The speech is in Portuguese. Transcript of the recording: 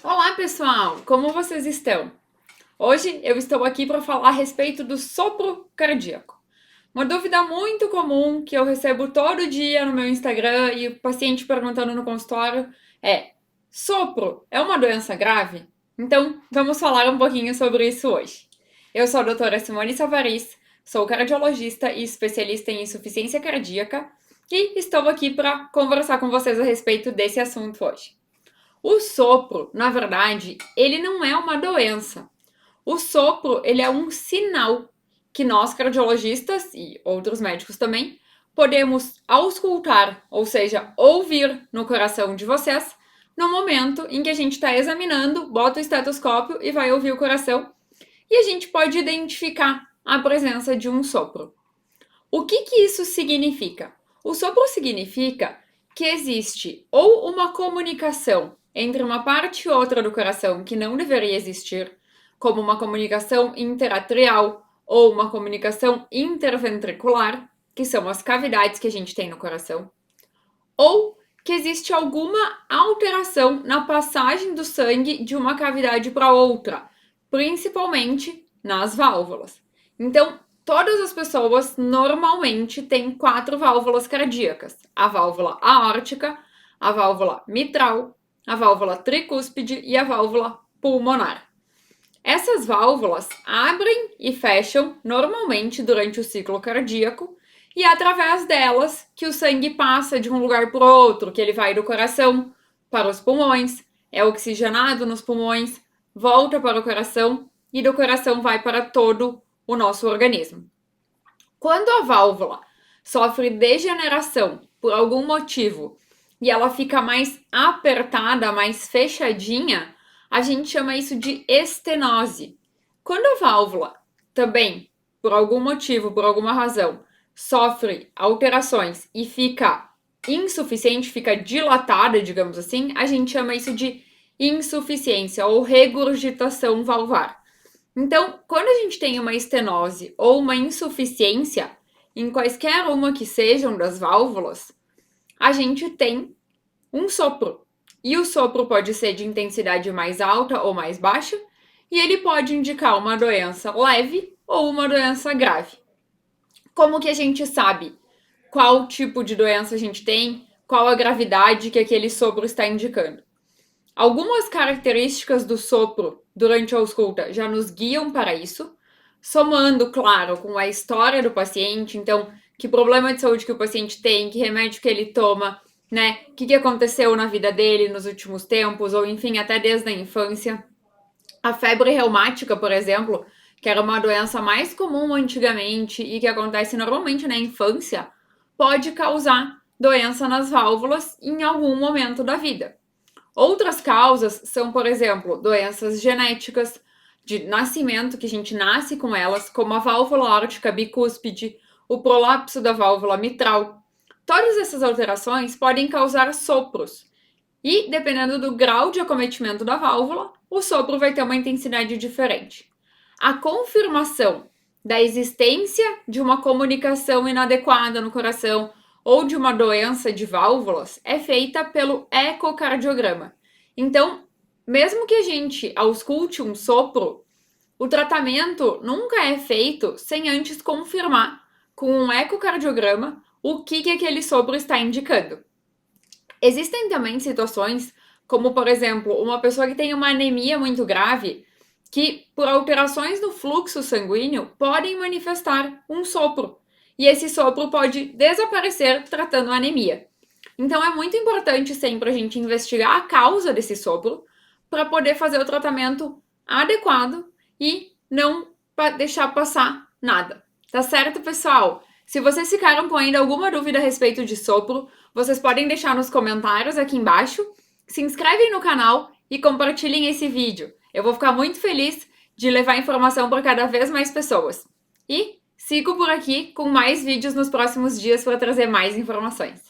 Olá, pessoal! Como vocês estão? Hoje eu estou aqui para falar a respeito do sopro cardíaco. Uma dúvida muito comum que eu recebo todo dia no meu Instagram e o paciente perguntando no consultório é: sopro é uma doença grave? Então, vamos falar um pouquinho sobre isso hoje. Eu sou a doutora Simone Savariz, sou cardiologista e especialista em insuficiência cardíaca e estou aqui para conversar com vocês a respeito desse assunto hoje. O sopro, na verdade, ele não é uma doença. O sopro, ele é um sinal que nós cardiologistas e outros médicos também podemos auscultar, ou seja, ouvir no coração de vocês, no momento em que a gente está examinando, bota o estetoscópio e vai ouvir o coração, e a gente pode identificar a presença de um sopro. O que isso significa? O sopro significa que existe ou uma comunicação entre uma parte e outra do coração que não deveria existir, como uma comunicação interatrial ou uma comunicação interventricular, que são as cavidades que a gente tem no coração, ou que existe alguma alteração na passagem do sangue de uma cavidade para outra, principalmente nas válvulas. Então, todas as pessoas normalmente têm 4 válvulas cardíacas: a válvula aórtica, a válvula mitral, a válvula tricúspide e a válvula pulmonar. Essas válvulas abrem e fecham normalmente durante o ciclo cardíaco e é através delas que o sangue passa de um lugar para o outro, que ele vai do coração para os pulmões, é oxigenado nos pulmões, volta para o coração e do coração vai para todo o nosso organismo. Quando a válvula sofre degeneração por algum motivo e ela fica mais apertada, mais fechadinha, a gente chama isso de estenose. Quando a válvula também, por algum motivo, por alguma razão, sofre alterações e fica insuficiente, fica dilatada, digamos assim, a gente chama isso de insuficiência ou regurgitação valvar. Então, quando a gente tem uma estenose ou uma insuficiência, em quaisquer uma que sejam das válvulas, a gente tem um sopro. E o sopro pode ser de intensidade mais alta ou mais baixa, e ele pode indicar uma doença leve ou uma doença grave. Como que a gente sabe qual tipo de doença a gente tem, qual a gravidade que aquele sopro está indicando? Algumas características do sopro durante a ausculta já nos guiam para isso, somando, claro, com a história do paciente, então, que problema de saúde que o paciente tem, que remédio que ele toma, né? O que aconteceu na vida dele nos últimos tempos, ou enfim, até desde a infância. A febre reumática, por exemplo, que era uma doença mais comum antigamente e que acontece normalmente na infância, pode causar doença nas válvulas em algum momento da vida. Outras causas são, por exemplo, doenças genéticas de nascimento, que a gente nasce com elas, como a válvula aórtica bicúspide, o prolapso da válvula mitral. Todas essas alterações podem causar sopros. E, dependendo do grau de acometimento da válvula, o sopro vai ter uma intensidade diferente. A confirmação da existência de uma comunicação inadequada no coração ou de uma doença de válvulas é feita pelo ecocardiograma. Então, mesmo que a gente ausculte um sopro, o tratamento nunca é feito sem antes confirmar com um ecocardiograma o que aquele sopro está indicando. Existem também situações, como por exemplo, uma pessoa que tem uma anemia muito grave, que por alterações no fluxo sanguíneo podem manifestar um sopro. E esse sopro pode desaparecer tratando a anemia. Então é muito importante sempre a gente investigar a causa desse sopro para poder fazer o tratamento adequado e não deixar passar nada. Tá certo, pessoal? Se vocês ficaram com ainda alguma dúvida a respeito de sopro, vocês podem deixar nos comentários aqui embaixo. Se inscrevem no canal e compartilhem esse vídeo. Eu vou ficar muito feliz de levar informação para cada vez mais pessoas. E sigo por aqui com mais vídeos nos próximos dias para trazer mais informações.